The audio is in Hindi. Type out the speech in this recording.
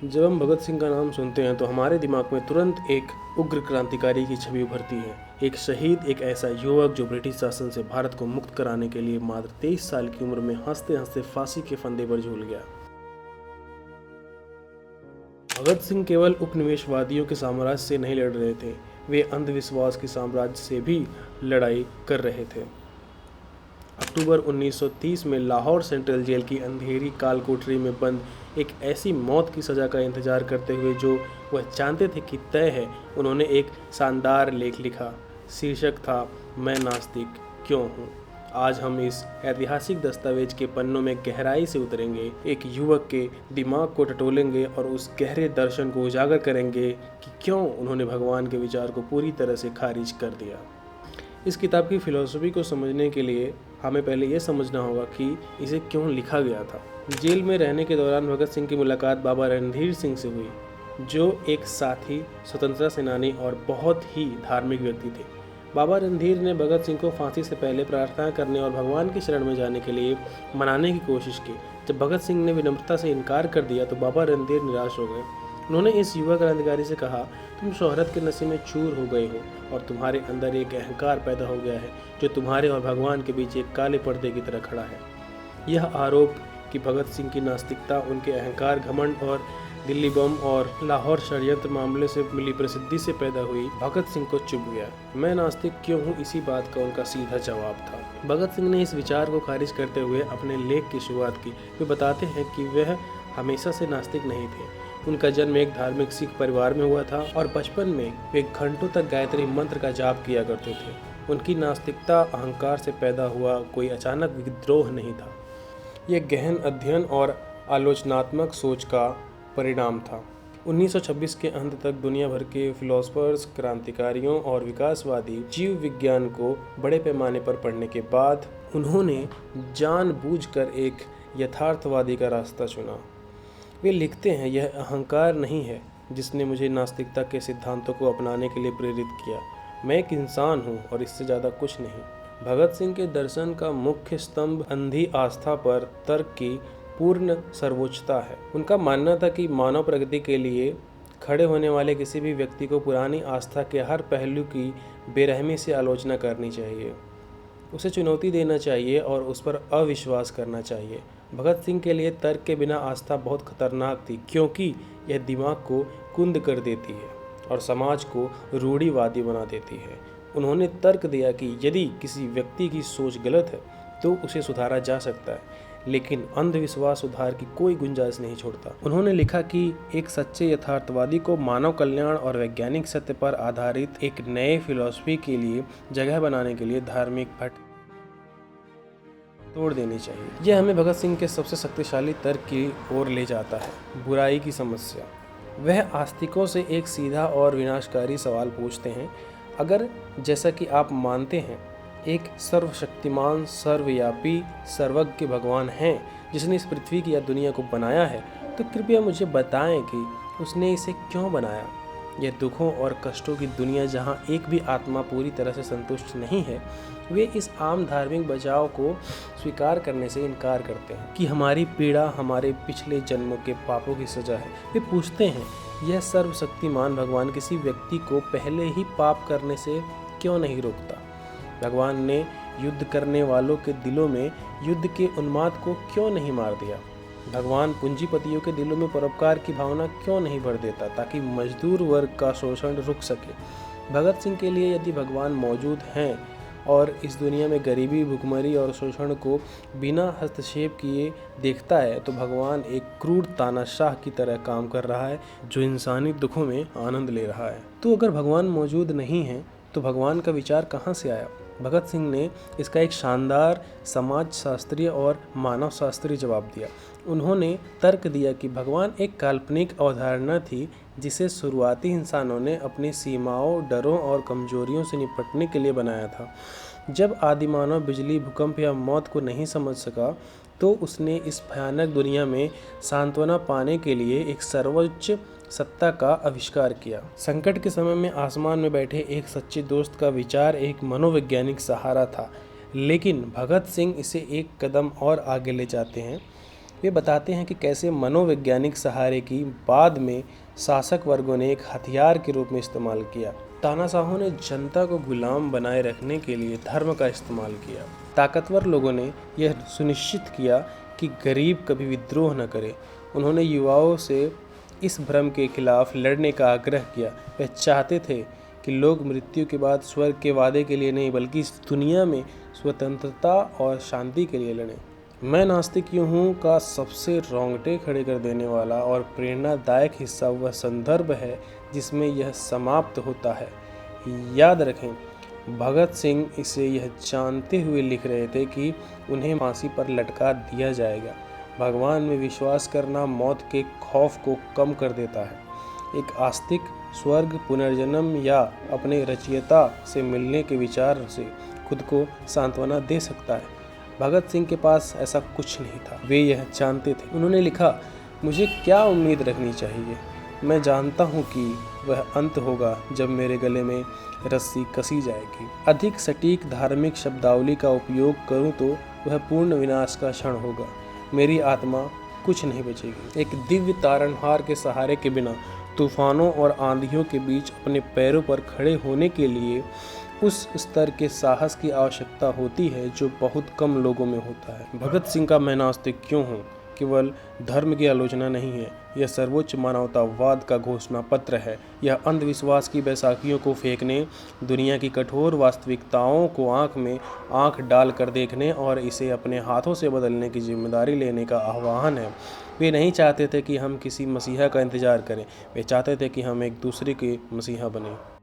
जब हम भगत सिंह का नाम सुनते हैं तो हमारे दिमाग में तुरंत एक उग्र क्रांतिकारी की छवि उभरती है। एक शहीद, एक ऐसा युवक जो ब्रिटिश शासन से भारत को मुक्त कराने के लिए मात्र 23 साल की उम्र में हंसते हंसते फांसी के फंदे पर झूल गया। भगत सिंह केवल उपनिवेशवादियों के साम्राज्य से नहीं लड़ रहे थे, वे अंधविश्वास के साम्राज्य से भी लड़ाई कर रहे थे। अक्टूबर 1930 में लाहौर सेंट्रल जेल की अंधेरी काल कोठरी में बंद एक ऐसी मौत की सज़ा का इंतजार करते हुए जो वह जानते थे कि तय है, उन्होंने एक शानदार लेख लिखा। शीर्षक था, मैं नास्तिक क्यों हूँ। आज हम इस ऐतिहासिक दस्तावेज के पन्नों में गहराई से उतरेंगे, एक युवक के दिमाग को टटोलेंगे और उस गहरे दर्शन को उजागर करेंगे कि क्यों उन्होंने भगवान के विचार को पूरी तरह से खारिज कर दिया। इस किताब की फ़िलॉसफी को समझने के लिए हमें पहले ये समझना होगा कि इसे क्यों लिखा गया था। जेल में रहने के दौरान भगत सिंह की मुलाकात बाबा रणधीर सिंह से हुई, जो एक साथी, स्वतंत्रता सेनानी और बहुत ही धार्मिक व्यक्ति थे। बाबा रणधीर ने भगत सिंह को फांसी से पहले प्रार्थना करने और भगवान की शरण में जाने के लिए मनाने की कोशिश की। जब भगत सिंह ने विनम्रता से इनकार कर दिया तो बाबा रणधीर निराश हो गए। उन्होंने इस युवा क्रांतिकारी से कहा, तुम शोहरत के नशे में चूर हो गए हो और तुम्हारे अंदर एक अहंकार पैदा हो गया है जो तुम्हारे और भगवान के बीच एक काले पर्दे की तरह खड़ा है। यह आरोप कि भगत सिंह की नास्तिकता उनके अहंकार, घमंड और दिल्ली बम और लाहौर षड्यंत्र मामले से मिली प्रसिद्धि से पैदा हुई, भगत सिंह को चुभ गया। मैं नास्तिक क्यों हूँ, इसी बात का उनका सीधा जवाब था। भगत सिंह ने इस विचार को खारिज करते हुए अपने लेख की शुरुआत की। वे बताते हैं कि वह हमेशा से नास्तिक नहीं थे। उनका जन्म एक धार्मिक सिख परिवार में हुआ था और बचपन में वे घंटों तक गायत्री मंत्र का जाप किया करते थे। उनकी नास्तिकता अहंकार से पैदा हुआ कोई अचानक विद्रोह नहीं था। यह गहन अध्ययन और आलोचनात्मक सोच का परिणाम था। 1926 के अंत तक दुनिया भर के फिलोसफर्स, क्रांतिकारियों और विकासवादी जीव विज्ञान को बड़े पैमाने पर पढ़ने के बाद उन्होंने जानबूझकर एक यथार्थवादी का रास्ता चुना। वे लिखते हैं, यह अहंकार नहीं है जिसने मुझे नास्तिकता के सिद्धांतों को अपनाने के लिए प्रेरित किया। मैं एक इंसान हूँ और इससे ज़्यादा कुछ नहीं। भगत सिंह के दर्शन का मुख्य स्तंभ अंधी आस्था पर तर्क की पूर्ण सर्वोच्चता है। उनका मानना था कि मानव प्रगति के लिए खड़े होने वाले किसी भी व्यक्ति को पुरानी आस्था के हर पहलू की बेरहमी से आलोचना करनी चाहिए, उसे चुनौती देना चाहिए और उस पर अविश्वास करना चाहिए। भगत सिंह के लिए तर्क के बिना आस्था बहुत खतरनाक थी, क्योंकि यह दिमाग को कुंद कर देती है और समाज को रूढ़िवादी बना देती है। उन्होंने तर्क दिया कि यदि किसी व्यक्ति की सोच गलत है तो उसे सुधारा जा सकता है, लेकिन अंधविश्वास सुधार की कोई गुंजाइश नहीं छोड़ता। उन्होंने लिखा कि एक सच्चे यथार्थवादी को मानव कल्याण और वैज्ञानिक सत्य पर आधारित एक नए फिलॉसफी के लिए जगह बनाने के लिए धार्मिक पट तोड़ देनी चाहिए। यह हमें भगत सिंह के सबसे शक्तिशाली तर्क की ओर ले जाता है, बुराई की समस्या। वह आस्तिकों से एक सीधा और विनाशकारी सवाल पूछते हैं, अगर जैसा कि आप मानते हैं एक सर्वशक्तिमान, सर्वव्यापी, सर्वज्ञ भगवान हैं जिसने इस पृथ्वी की या दुनिया को बनाया है, तो कृपया मुझे बताएं कि उसने इसे क्यों बनाया। यह दुखों और कष्टों की दुनिया जहां एक भी आत्मा पूरी तरह से संतुष्ट नहीं है, वे इस आम धार्मिक बचाव को स्वीकार करने से इनकार करते हैं कि हमारी पीड़ा हमारे पिछले जन्मों के पापों की सजा है। वे पूछते हैं, यह सर्वशक्तिमान भगवान किसी व्यक्ति को पहले ही पाप करने से क्यों नहीं रोकता। भगवान ने युद्ध करने वालों के दिलों में युद्ध के उन्माद को क्यों नहीं मार दिया। भगवान पूंजीपतियों के दिलों में परोपकार की भावना क्यों नहीं भर देता ताकि मजदूर वर्ग का शोषण रुक सके। भगत सिंह के लिए यदि भगवान मौजूद हैं और इस दुनिया में गरीबी, भुखमरी और शोषण को बिना हस्तक्षेप किए देखता है, तो भगवान एक क्रूर तानाशाह की तरह काम कर रहा है जो इंसानी दुखों में आनंद ले रहा है। तो अगर भगवान मौजूद नहीं है तो भगवान का विचार कहाँ से आया। भगत सिंह ने इसका एक शानदार समाजशास्त्रीय और मानव शास्त्रीय जवाब दिया। उन्होंने तर्क दिया कि भगवान एक काल्पनिक अवधारणा थी जिसे शुरुआती इंसानों ने अपनी सीमाओं, डरों और कमजोरियों से निपटने के लिए बनाया था। जब आदिमानव बिजली, भूकंप या मौत को नहीं समझ सका तो उसने इस भयानक दुनिया में सांत्वना पाने के लिए एक सर्वोच्च सत्ता का आविष्कार किया। संकट के समय में आसमान में बैठे एक सच्चे दोस्त का विचार एक मनोवैज्ञानिक सहारा था, लेकिन भगत सिंह इसे एक कदम और आगे ले जाते हैं। वे बताते हैं कि कैसे मनोवैज्ञानिक सहारे की बाद में शासक वर्गों ने एक हथियार के रूप में इस्तेमाल किया। तानाशाहों ने जनता को गुलाम बनाए रखने के लिए धर्म का इस्तेमाल किया। ताकतवर लोगों ने यह सुनिश्चित किया कि गरीब कभी विद्रोह न करे। उन्होंने युवाओं से इस भ्रम के खिलाफ लड़ने का आग्रह किया। वे चाहते थे कि लोग मृत्यु के बाद स्वर्ग के वादे के लिए नहीं बल्कि इस दुनिया में स्वतंत्रता और शांति के लिए लड़ें। मैं नास्तिक क्यों हूँ का सबसे रोंगटे खड़े कर देने वाला और प्रेरणादायक हिस्सा वह संदर्भ है जिसमें यह समाप्त होता है। याद रखें, भगत सिंह इसे यह जानते हुए लिख रहे थे कि उन्हें फांसी पर लटका दिया जाएगा। भगवान में विश्वास करना मौत के खौफ को कम कर देता है। एक आस्तिक स्वर्ग, पुनर्जन्म या अपने रचयिता से मिलने के विचार से खुद को सांत्वना दे सकता है। भगत सिंह के पास ऐसा कुछ नहीं था। वे यह जानते थे। उन्होंने लिखा, मुझे क्या उम्मीद रखनी चाहिए? मैं जानता हूँ कि वह अंत होगा जब मेरे गले में रस्सी कसी जाएगी। अधिक सटीक धार्मिक शब्दावली का उपयोग करूँ तो वह पूर्ण विनाश का क्षण होगा। मेरी आत्मा कुछ नहीं बचेगी। एक दिव्य तारणहार के सहारे के बिना तूफानों और आंधियों के बीच अपने पैरों पर खड़े होने के लिए उस स्तर के साहस की आवश्यकता होती है जो बहुत कम लोगों में होता है। भगत सिंह का मैं नास्तिक क्यों हूँ केवल धर्म की आलोचना नहीं है, यह सर्वोच्च मानवतावाद का घोषणा पत्र है। यह अंधविश्वास की बैसाखियों को फेंकने, दुनिया की कठोर वास्तविकताओं को आंख में आंख डाल कर देखने और इसे अपने हाथों से बदलने की जिम्मेदारी लेने का आह्वान है। वे नहीं चाहते थे कि हम किसी मसीहा का इंतजार करें, वे चाहते थे कि हम एक दूसरे के मसीहा बने।